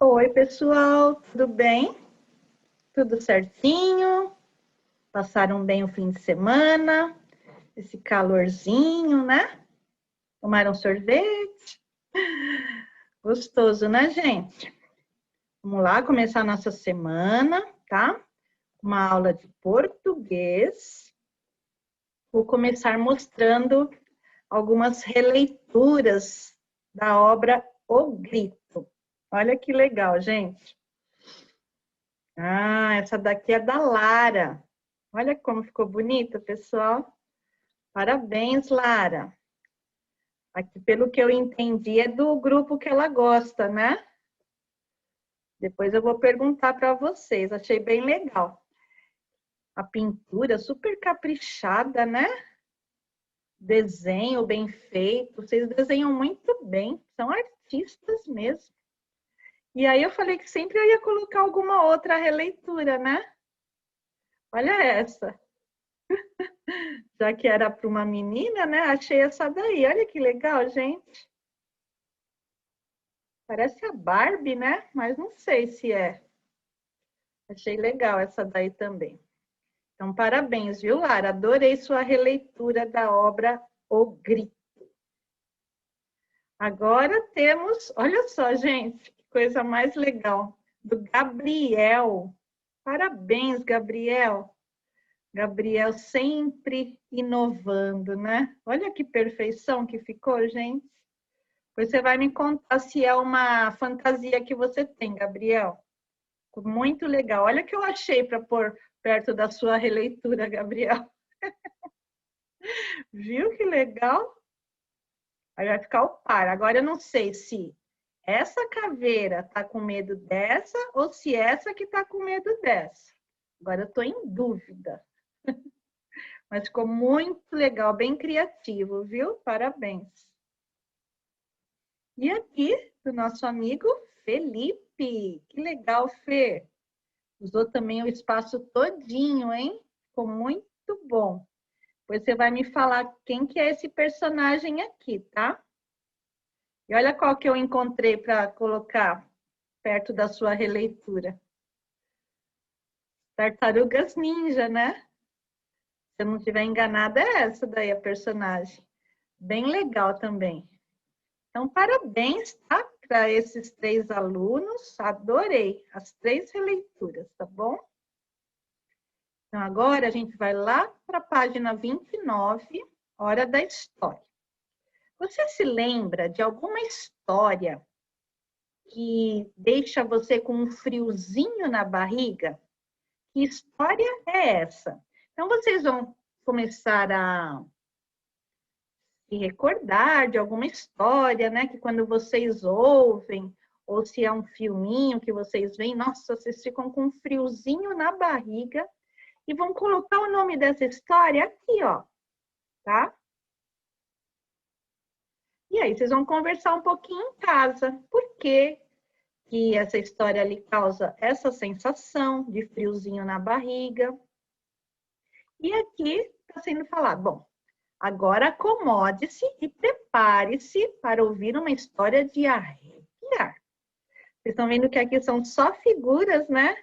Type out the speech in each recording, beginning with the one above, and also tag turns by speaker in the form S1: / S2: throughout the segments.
S1: Oi, pessoal, tudo bem? Tudo certinho? Passaram bem o fim de semana? Esse calorzinho, né? Tomaram sorvete? Gostoso, né, gente? Vamos lá começar a nossa semana, tá? Uma aula de português. Vou começar mostrando algumas releituras da obra O Grito. Olha que legal, gente. Ah, essa daqui é da Lara. Olha como ficou bonita, pessoal. Parabéns, Lara. Aqui, pelo que eu entendi, é do grupo que ela gosta, né? Depois eu vou perguntar para vocês. Achei bem legal. A pintura super caprichada, né? Desenho bem feito. Vocês desenham muito bem. São artistas mesmo. E aí eu falei que sempre eu ia colocar alguma outra releitura, né? Olha essa. Já que era para uma menina, né? Achei essa daí. Olha que legal, gente. Parece a Barbie, né? Mas não sei se é. Achei legal essa daí também. Então, parabéns, viu, Lara? Adorei sua releitura da obra O Grito. Agora temos, olha só, gente, que coisa mais legal, do Gabriel. Parabéns, Gabriel. Gabriel sempre inovando, né? Olha que perfeição que ficou, gente. Depois você vai me contar se é uma fantasia que você tem, Gabriel. Muito legal. Olha o que eu achei para pôr perto da sua releitura, Gabriel. Viu que legal? Aí vai ficar o par. Agora eu não sei se essa caveira tá com medo dessa ou se essa que tá com medo dessa. Agora eu tô em dúvida. Mas ficou muito legal, bem criativo, viu? Parabéns. E aqui, do nosso amigo Felipe. Que legal, Fê. Usou também o espaço todinho, hein? Ficou muito bom. Depois você vai me falar quem que é esse personagem aqui, tá? E olha qual que eu encontrei para colocar perto da sua releitura. Tartarugas Ninja, né? Se eu não estiver enganada, é essa daí a personagem. Bem legal também. Então, parabéns, tá? Para esses 3 alunos. Adorei as 3 releituras, tá bom? Então, agora a gente vai lá para a página 29, Hora da História. Você se lembra de alguma história que deixa você com um friozinho na barriga? Que história é essa? Então, vocês vão começar a se recordar de alguma história, né? Que quando vocês ouvem, ou se é um filminho que vocês veem, nossa, vocês ficam com um friozinho na barriga e vão colocar o nome dessa história aqui, ó, tá? E aí vocês vão conversar um pouquinho em casa. Por que que essa história lhe causa essa sensação de friozinho na barriga? E aqui está sendo falado, bom, agora acomode-se e prepare-se para ouvir uma história de arrepiar. Vocês estão vendo que aqui são só figuras, né?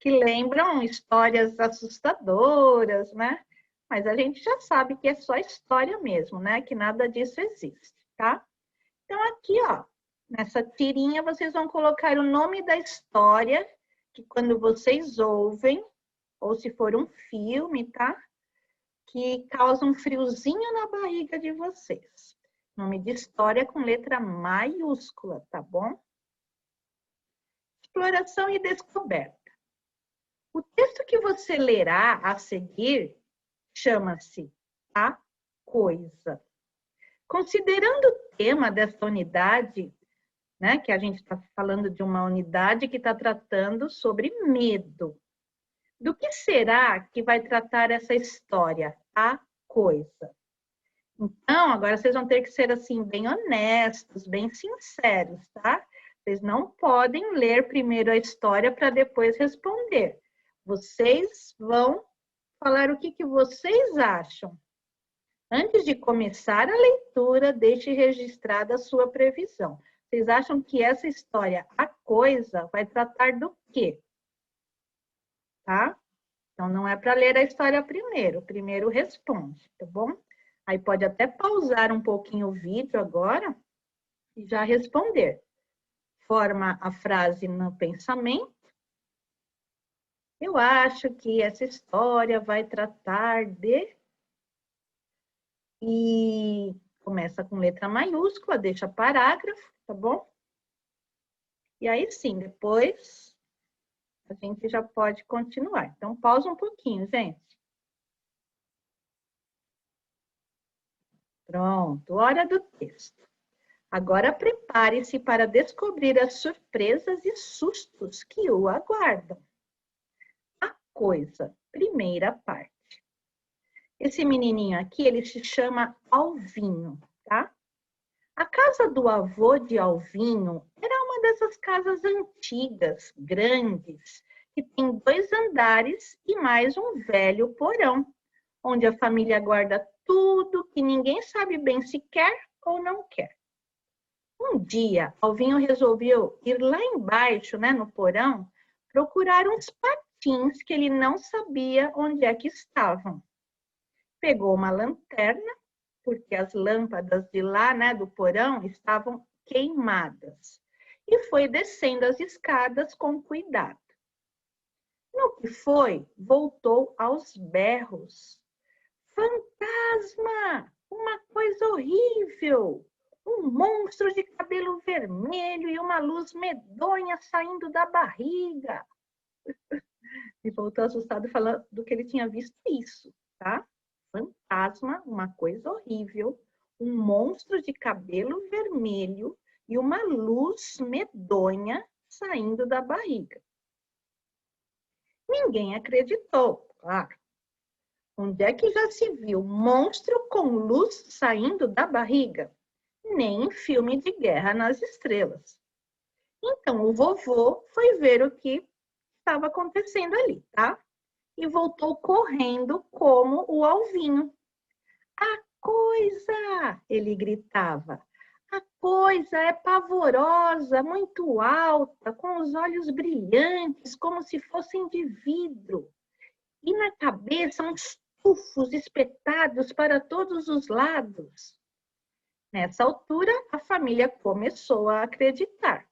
S1: Que lembram histórias assustadoras, né? Mas a gente já sabe que é só história mesmo, né? Que nada disso existe, tá? Então aqui, ó, nessa tirinha vocês vão colocar o nome da história, que quando vocês ouvem, ou se for um filme, tá? Que causa um friozinho na barriga de vocês. Nome de história com letra maiúscula, tá bom? Exploração e descoberta. O texto que você lerá a seguir chama-se A Coisa. Considerando o tema dessa unidade, né, que a gente está falando de uma unidade que está tratando sobre medo. Do que será que vai tratar essa história? A Coisa. Então, agora vocês vão ter que ser assim bem honestos, bem sinceros, tá? Vocês não podem ler primeiro a história para depois responder. Vocês vão falar o que vocês acham. Antes de começar a leitura, deixe registrada a sua previsão. Vocês acham que essa história, A coisa vai tratar do quê? Tá? Então, não é para ler a história primeiro. Primeiro responde, tá bom? Aí pode até pausar um pouquinho o vídeo agora e já responder. Forma a frase no pensamento. Eu acho que essa história vai tratar de... E começa com letra maiúscula, deixa parágrafo, tá bom? E aí sim, depois a gente já pode continuar. Então, pausa um pouquinho, gente. Pronto, hora do texto. Agora prepare-se para descobrir as surpresas e sustos que o aguardam. A coisa, primeira parte. Esse menininho aqui, ele se chama Alvinho, tá? A casa do avô de Alvinho era uma dessas casas antigas, grandes, que tem 2 andares e mais um velho porão, onde a família guarda tudo que ninguém sabe bem se quer ou não quer. Um dia, Alvinho resolveu ir lá embaixo, né, no porão, procurar uns patins que ele não sabia onde é que estavam. Pegou uma lanterna, porque as lâmpadas de lá, né, do porão, estavam queimadas, e foi descendo as escadas com cuidado. No que foi, voltou aos berros. Fantasma! Uma coisa horrível! Um monstro de cabelo vermelho e uma luz medonha saindo da barriga. E voltou assustado falando que ele tinha visto isso, tá? Fantasma, uma coisa horrível, um monstro de cabelo vermelho e uma luz medonha saindo da barriga. Ninguém acreditou, claro. Onde é que já se viu monstro com luz saindo da barriga? Nem em filme de Guerra nas Estrelas. Então, o vovô foi ver o que estava acontecendo ali, tá? E voltou correndo como o Alvinho. A coisa! Ele gritava. A coisa é pavorosa, muito alta, com os olhos brilhantes, como se fossem de vidro. E na cabeça uns tufos espetados para todos os lados. Nessa altura, a família começou a acreditar.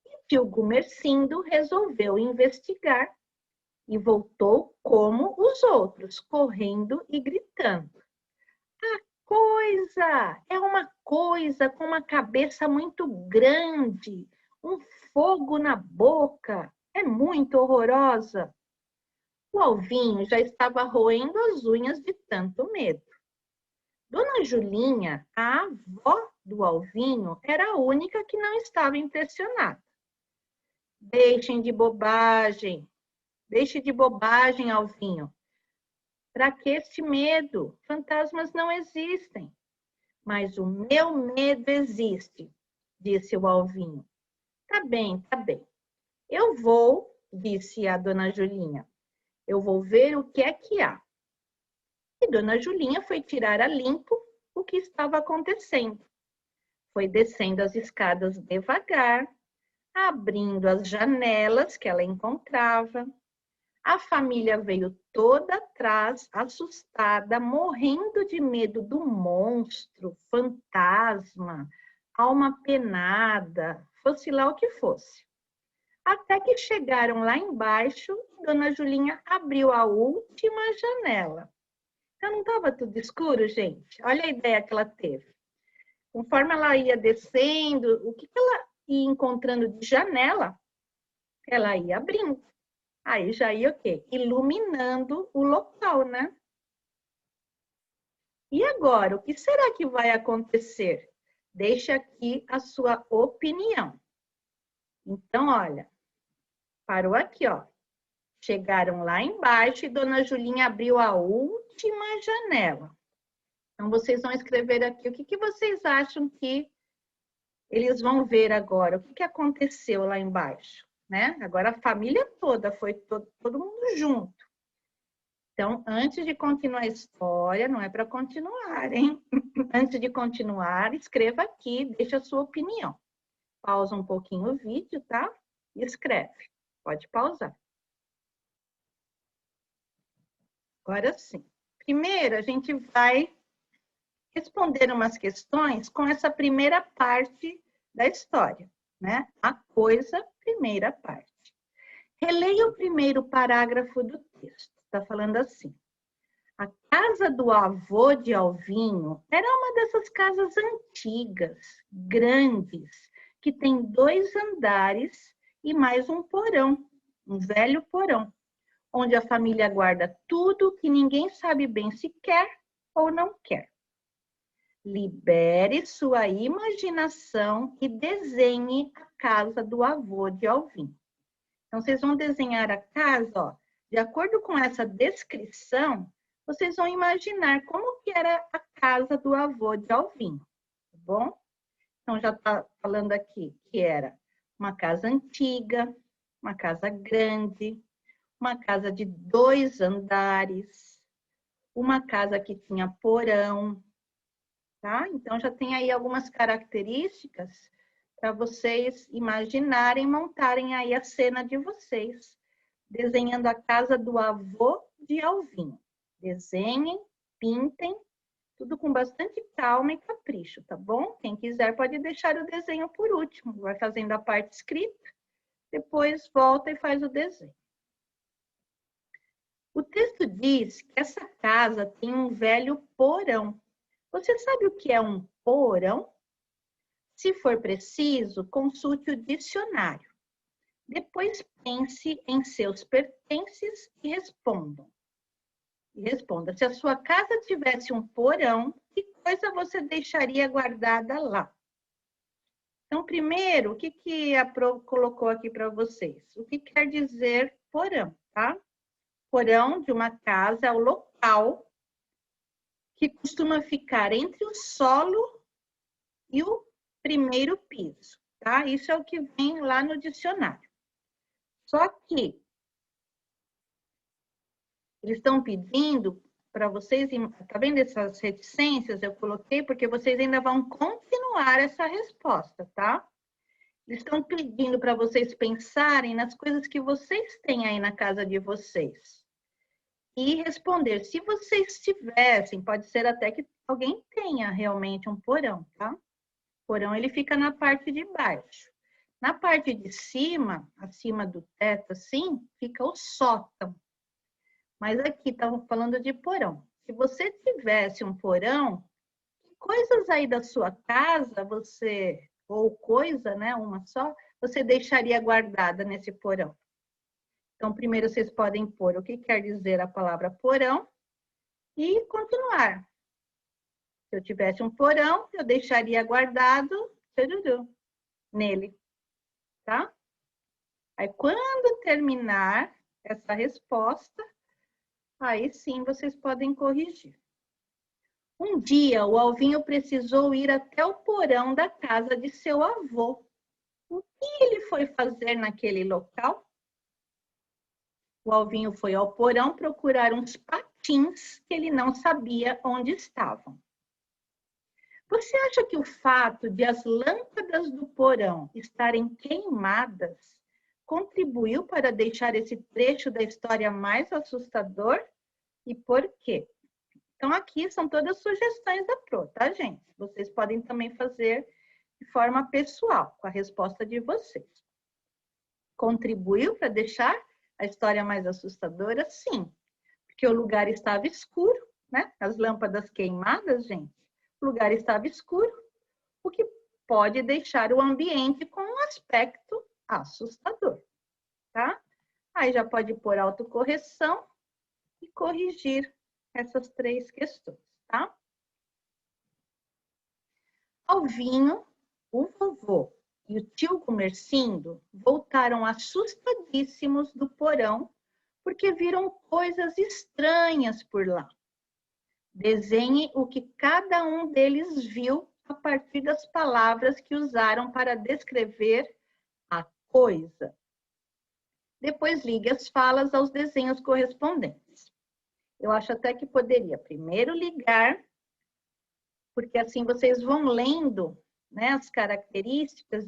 S1: E tio Gumercindo resolveu investigar e voltou como os outros, correndo e gritando. A coisa é uma coisa com uma cabeça muito grande, um fogo na boca, é muito horrorosa. O Alvinho já estava roendo as unhas de tanto medo. Dona Julinha, a avó do Alvinho, era a única que não estava impressionada. Deixe de bobagem, Alvinho. Para que esse medo? Fantasmas não existem. Mas o meu medo existe, disse o Alvinho. Tá bem, tá bem. Eu vou, disse a Dona Julinha. Eu vou ver o que é que há. E Dona Julinha foi tirar a limpo o que estava acontecendo. Foi descendo as escadas devagar, abrindo as janelas que ela encontrava. A família veio toda atrás, assustada, morrendo de medo do monstro, fantasma, alma penada, fosse lá o que fosse. Até que chegaram lá embaixo e Dona Julinha abriu a última janela. Então não estava tudo escuro, gente? Olha a ideia que ela teve. Conforme ela ia descendo, o que ela ia encontrando de janela, ela ia abrindo. Aí já ia o quê? Iluminando o local, né? E agora, o que será que vai acontecer? Deixe aqui a sua opinião. Então, olha, parou aqui, ó. Chegaram lá embaixo e Dona Julinha abriu a última janela. Então, vocês vão escrever aqui o que vocês acham que eles vão ver agora. O que aconteceu lá embaixo, né? Agora a família toda, foi todo mundo junto. Então, antes de continuar a história, não é para continuar, hein? Antes de continuar, escreva aqui, deixe a sua opinião. pausa um pouquinho o vídeo, tá? E escreve. Pode pausar. Agora sim. Primeiro, a gente vai responder umas questões com essa primeira parte da história, né? A coisa, primeira parte. Releia o primeiro parágrafo do texto. Está falando assim. A casa do avô de Alvinho era uma dessas casas antigas, grandes, que tem 2 andares e mais um porão, um velho porão, onde a família guarda tudo que ninguém sabe bem se quer ou não quer. Libere sua imaginação e desenhe a casa do avô de Alvinho. Então, vocês vão desenhar a casa, ó, de acordo com essa descrição, vocês vão imaginar como que era a casa do avô de Alvinho, tá bom? Então, já está falando aqui que era uma casa antiga, uma casa grande, uma casa de 2 andares, uma casa que tinha porão, tá? Então, já tem aí algumas características para vocês imaginarem, montarem aí a cena de vocês, desenhando a casa do avô de Alvinho. Desenhem, pintem, tudo com bastante calma e capricho, tá bom? Quem quiser pode deixar o desenho por último, vai fazendo a parte escrita, depois volta e faz o desenho. O texto diz que essa casa tem um velho porão. Você sabe o que é um porão? Se for preciso, consulte o dicionário. Depois pense em seus pertences e responda. Se a sua casa tivesse um porão, que coisa você deixaria guardada lá? Então, primeiro, o que a Pro colocou aqui para vocês? O que quer dizer porão, tá? Porão de uma casa é o local que costuma ficar entre o solo e o primeiro piso, tá? Isso é o que vem lá no dicionário. Só que eles estão pedindo para vocês, tá vendo essas reticências? Eu coloquei porque vocês ainda vão continuar essa resposta, tá? Eles estão pedindo para vocês pensarem nas coisas que vocês têm aí na casa de vocês. E responder, se vocês tivessem, pode ser até que alguém tenha realmente um porão, tá? O porão, ele fica na parte de baixo. Na parte de cima, acima do teto, assim, fica o sótão. Mas aqui estamos falando de porão. Se você tivesse um porão, que coisas aí da sua casa você, ou coisa, né, uma só, você deixaria guardada nesse porão? Então, primeiro vocês podem pôr o que quer dizer a palavra porão e continuar. Se eu tivesse um porão, eu deixaria guardado nele, tá? Aí, quando terminar essa resposta, aí sim vocês podem corrigir. Um dia, o Alvinho precisou ir até o porão da casa de seu avô. O que ele foi fazer naquele local? O Alvinho foi ao porão procurar uns patins que ele não sabia onde estavam. Você acha que o fato de as lâmpadas do porão estarem queimadas contribuiu para deixar esse trecho da história mais assustador? E por quê? Então, aqui são todas sugestões da Pro, tá, gente? Vocês podem também fazer de forma pessoal, com a resposta de vocês. Contribuiu para deixar a história mais assustadora? Sim, porque o lugar estava escuro, né? As lâmpadas queimadas, gente. O lugar estava escuro, o que pode deixar o ambiente com um aspecto assustador, tá? Aí já pode pôr autocorreção e corrigir essas 3 questões, tá? Alvinho, o vovô e o tio Gumercindo voltaram assustadíssimos do porão porque viram coisas estranhas por lá. Desenhe o que cada um deles viu a partir das palavras que usaram para descrever a coisa. Depois ligue as falas aos desenhos correspondentes. Eu acho até que poderia primeiro ligar, porque assim vocês vão lendo né, as características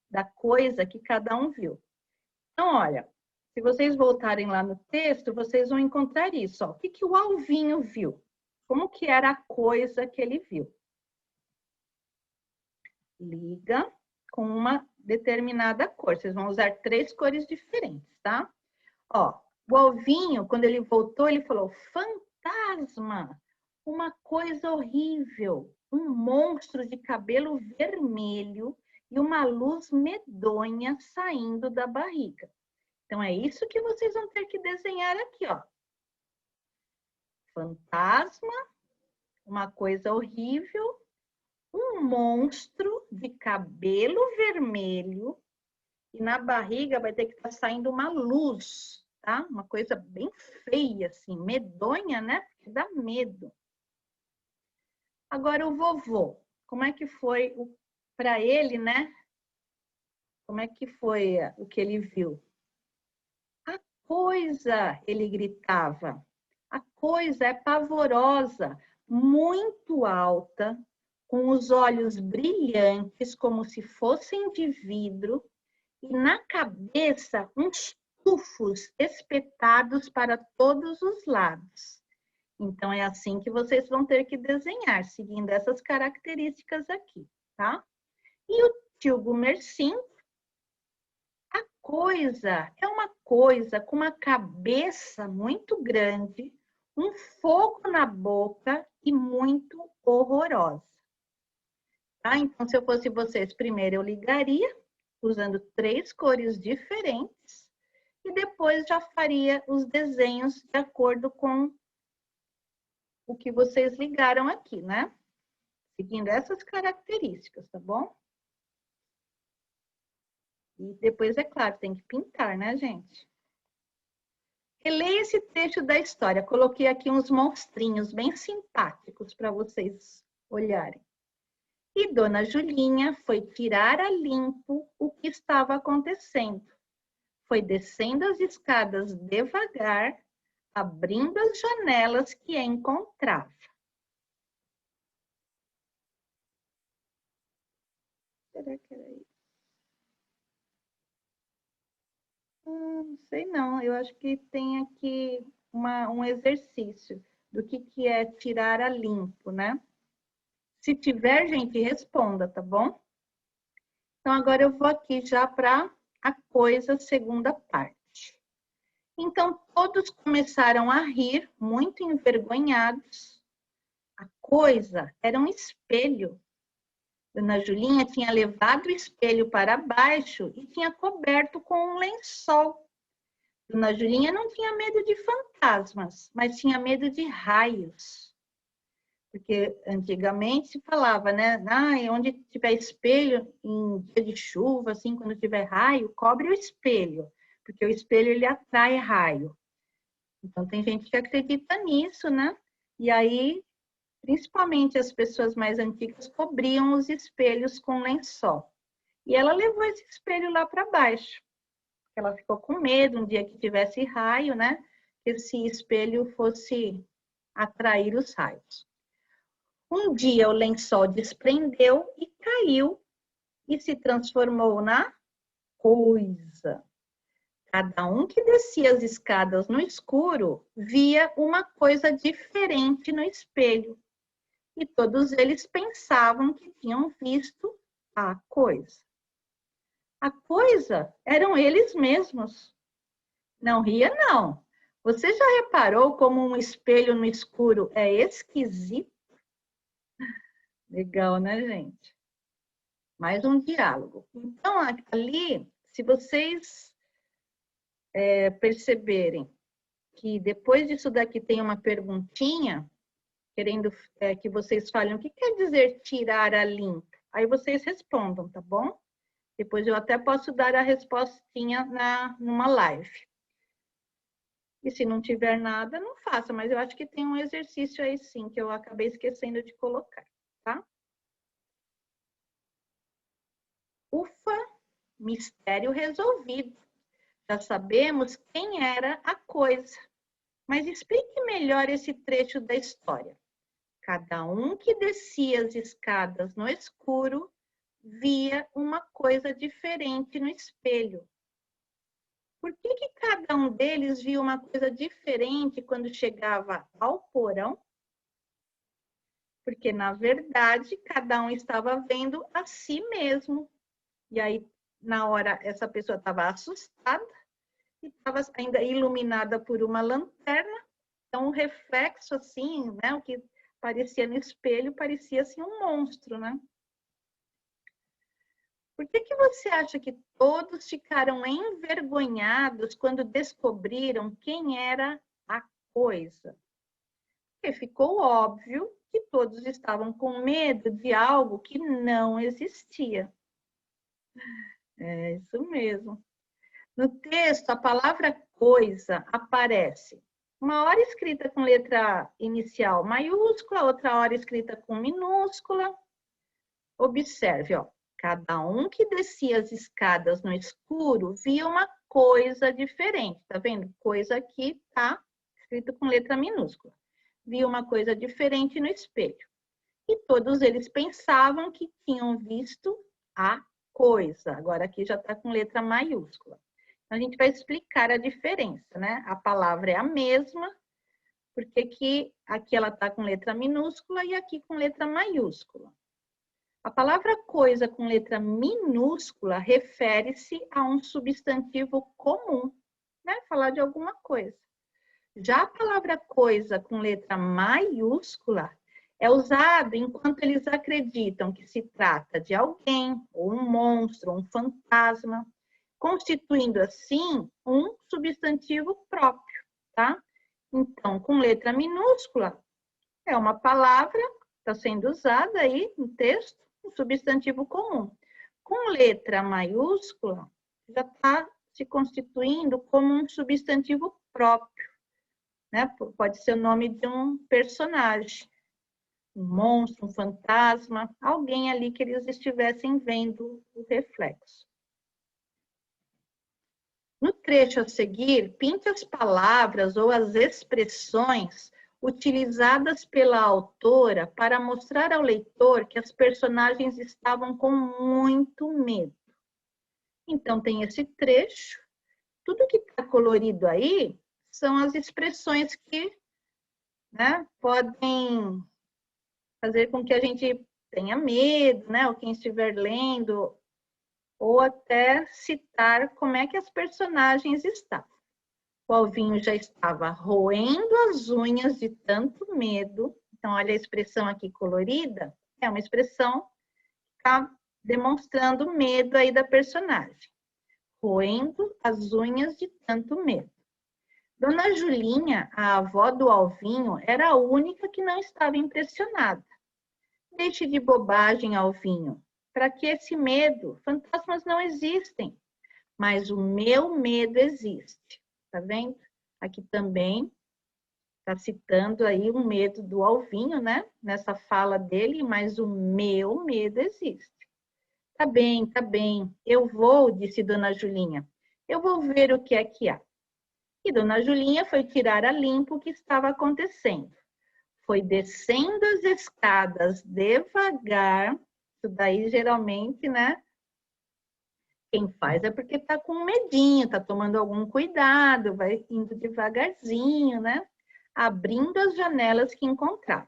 S1: da coisa que cada um viu. Então, olha, se vocês voltarem lá no texto, vocês vão encontrar isso. Ó. O que o Alvinho viu? Como que era a coisa que ele viu? Liga com uma determinada cor. Vocês vão usar 3 cores diferentes, tá? Ó, o Alvinho, quando ele voltou, ele falou, fantasma, uma coisa horrível, um monstro de cabelo vermelho e uma luz medonha saindo da barriga. Então, é isso que vocês vão ter que desenhar aqui, ó. Fantasma, uma coisa horrível, um monstro de cabelo vermelho e na barriga vai ter que estar saindo uma luz, tá? Uma coisa bem feia, assim, medonha, né? Porque dá medo. Agora, o vovô, como é que foi para ele, né? Como é que foi o que ele viu? A coisa, ele gritava. A coisa é pavorosa, muito alta, com os olhos brilhantes, como se fossem de vidro, e na cabeça uns tufos espetados para todos os lados. Então, é assim que vocês vão ter que desenhar, seguindo essas características aqui, tá? E o tio Gumersim, a coisa é uma coisa com uma cabeça muito grande, um fogo na boca e muito horrorosa. Tá? Então, se eu fosse vocês, primeiro eu ligaria, usando 3 cores diferentes, e depois já faria os desenhos de acordo com o que vocês ligaram aqui, né? Seguindo essas características, tá bom? E depois, é claro, tem que pintar, né, gente? Releia esse trecho da história. Coloquei aqui uns monstrinhos bem simpáticos para vocês olharem. E Dona Julinha foi tirar a limpo o que estava acontecendo. Foi descendo as escadas devagar, abrindo as janelas que encontrava. Será que era isso? Não sei não, eu acho que tem aqui um exercício do que é tirar a limpo, né? Se tiver, gente, responda, tá bom? Então, agora eu vou aqui já para a coisa, segunda parte. Então, todos começaram a rir, muito envergonhados. A coisa era um espelho. Dona Julinha tinha levado o espelho para baixo e tinha coberto com um lençol. Dona Julinha não tinha medo de fantasmas, mas tinha medo de raios. Porque antigamente se falava, né? Onde tiver espelho, em dia de chuva, assim, quando tiver raio, cobre o espelho. Porque o espelho, ele atrai raio. Então, tem gente que acredita nisso, né? E aí, principalmente as pessoas mais antigas cobriam os espelhos com lençol. E ela levou esse espelho lá para baixo. Ela ficou com medo um dia que tivesse raio, né? Que esse espelho fosse atrair os raios. Um dia o lençol desprendeu e caiu e se transformou na coisa. Cada um que descia as escadas no escuro via uma coisa diferente no espelho. E todos eles pensavam que tinham visto a coisa. A coisa eram eles mesmos. Não ria, não. Você já reparou como um espelho no escuro é esquisito? Legal, né, gente? Mais um diálogo. Então, ali, se vocês perceberem que depois disso daqui tem uma perguntinha, querendo que vocês falem o que quer dizer tirar a limpo. Aí vocês respondam, tá bom? Depois eu até posso dar a respostinha numa live. E se não tiver nada, não faça, mas eu acho que tem um exercício aí sim, que eu acabei esquecendo de colocar, tá? Ufa, mistério resolvido. Já sabemos quem era a coisa. Mas explique melhor esse trecho da história. Cada um que descia as escadas no escuro via uma coisa diferente no espelho. Por que cada um deles via uma coisa diferente quando chegava ao porão? Porque, na verdade, cada um estava vendo a si mesmo. E aí, na hora, essa pessoa estava assustada e estava ainda iluminada por uma lanterna. Então, o reflexo, assim, né, o que parecia no espelho, parecia assim um monstro, né? Por que você acha que todos ficaram envergonhados quando descobriram quem era a coisa? Porque ficou óbvio que todos estavam com medo de algo que não existia. É isso mesmo. No texto, a palavra coisa aparece uma hora escrita com letra inicial maiúscula, outra hora escrita com minúscula. Observe, ó, cada um que descia as escadas no escuro via uma coisa diferente. Tá vendo? Coisa aqui tá escrito com letra minúscula. Via uma coisa diferente no espelho. E todos eles pensavam que tinham visto a coisa. Agora aqui já está com letra maiúscula. Então, a gente vai explicar a diferença, né? A palavra é a mesma, porque que aqui ela está com letra minúscula e aqui com letra maiúscula. A palavra coisa com letra minúscula refere-se a um substantivo comum, né? Falar de alguma coisa. Já a palavra coisa com letra maiúscula é usada enquanto eles acreditam que se trata de alguém, ou um monstro, ou um fantasma, constituindo assim um substantivo próprio, tá? Então, com letra minúscula, é uma palavra que está sendo usada aí no texto, um substantivo comum. Com letra maiúscula, já está se constituindo como um substantivo próprio, né? Pode ser o nome de um personagem, um monstro, um fantasma, alguém ali que eles estivessem vendo o reflexo. No trecho a seguir, pinte as palavras ou as expressões utilizadas pela autora para mostrar ao leitor que as personagens estavam com muito medo. Então, tem esse trecho. Tudo que está colorido aí são as expressões que, né, podem fazer com que a gente tenha medo, né, ou quem estiver lendo, ou até citar como é que as personagens estavam. O Alvinho já estava roendo as unhas de tanto medo. Então, olha a expressão aqui colorida. É uma expressão que está demonstrando medo aí da personagem. Roendo as unhas de tanto medo. Dona Julinha, a avó do Alvinho, era a única que não estava impressionada. Deixe de bobagem, Alvinho. Para que esse medo? Fantasmas não existem. Mas o meu medo existe. Tá vendo? Aqui também está citando aí o medo do Alvinho, né? Nessa fala dele, mas o meu medo existe. Tá bem, tá bem. Eu vou, disse Dona Julinha. Eu vou ver o que é que há. E Dona Julinha foi tirar a limpo o que estava acontecendo. Foi descendo as escadas devagar. Isso daí, geralmente, né? Quem faz é porque está com medinho, está tomando algum cuidado, vai indo devagarzinho, né? Abrindo as janelas que encontrava.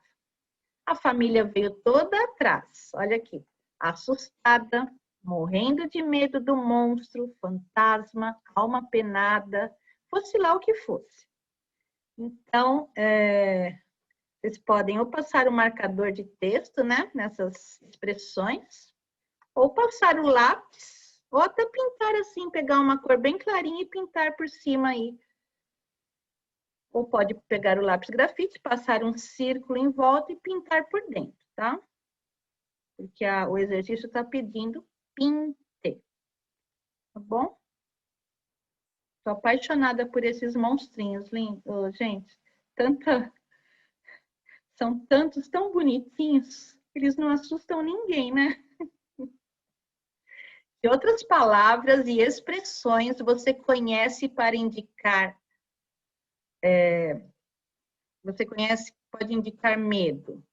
S1: A família veio toda atrás, olha aqui, assustada, morrendo de medo do monstro, fantasma, alma penada, fosse lá o que fosse. Então, vocês podem ou passar o marcador de texto, né, nessas expressões, ou passar o lápis, ou até pintar assim, pegar uma cor bem clarinha e pintar por cima aí. Ou pode pegar o lápis grafite, passar um círculo em volta e pintar por dentro, tá? Porque o exercício está pedindo pinte, tá bom? Tô apaixonada por esses monstrinhos lindos, gente. São tantos tão bonitinhos, eles não assustam ninguém, né? Que outras palavras e expressões você conhece para indicar? Você conhece, pode indicar medo.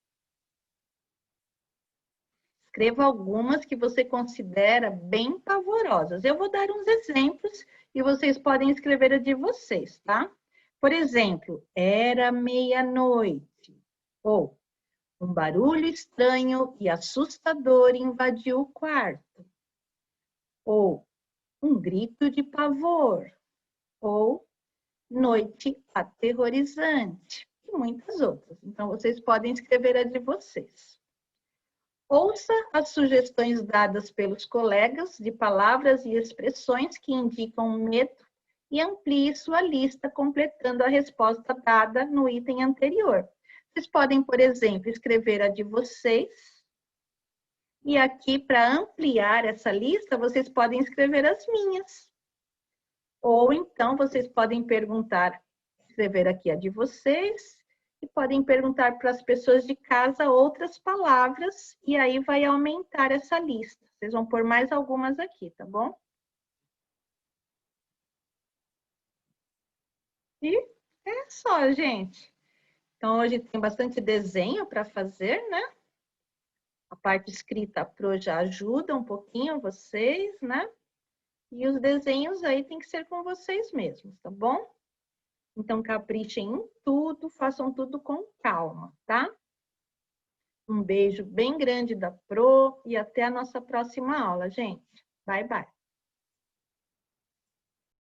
S1: Escreva algumas que você considera bem pavorosas. Eu vou dar uns exemplos e vocês podem escrever a de vocês, tá? Por exemplo, era meia-noite. Ou, um barulho estranho e assustador invadiu o quarto. Ou, um grito de pavor. Ou, noite aterrorizante. E muitas outras. Então, vocês podem escrever a de vocês. Ouça as sugestões dadas pelos colegas de palavras e expressões que indicam medo e amplie sua lista completando a resposta dada no item anterior. Vocês podem, por exemplo, escrever a de vocês. E aqui, para ampliar essa lista, vocês podem escrever as minhas. Ou então, vocês podem perguntar, escrever aqui a de vocês, e podem perguntar para as pessoas de casa outras palavras, e aí vai aumentar essa lista. Vocês vão pôr mais algumas aqui, tá bom? E é só, gente. Então, hoje tem bastante desenho para fazer, né? A parte escrita, a Pro já ajuda um pouquinho vocês, né? E os desenhos aí tem que ser com vocês mesmos, tá bom? Então, caprichem em tudo, façam tudo com calma, tá? Um beijo bem grande da Pro e até a nossa próxima aula, gente. Bye, bye.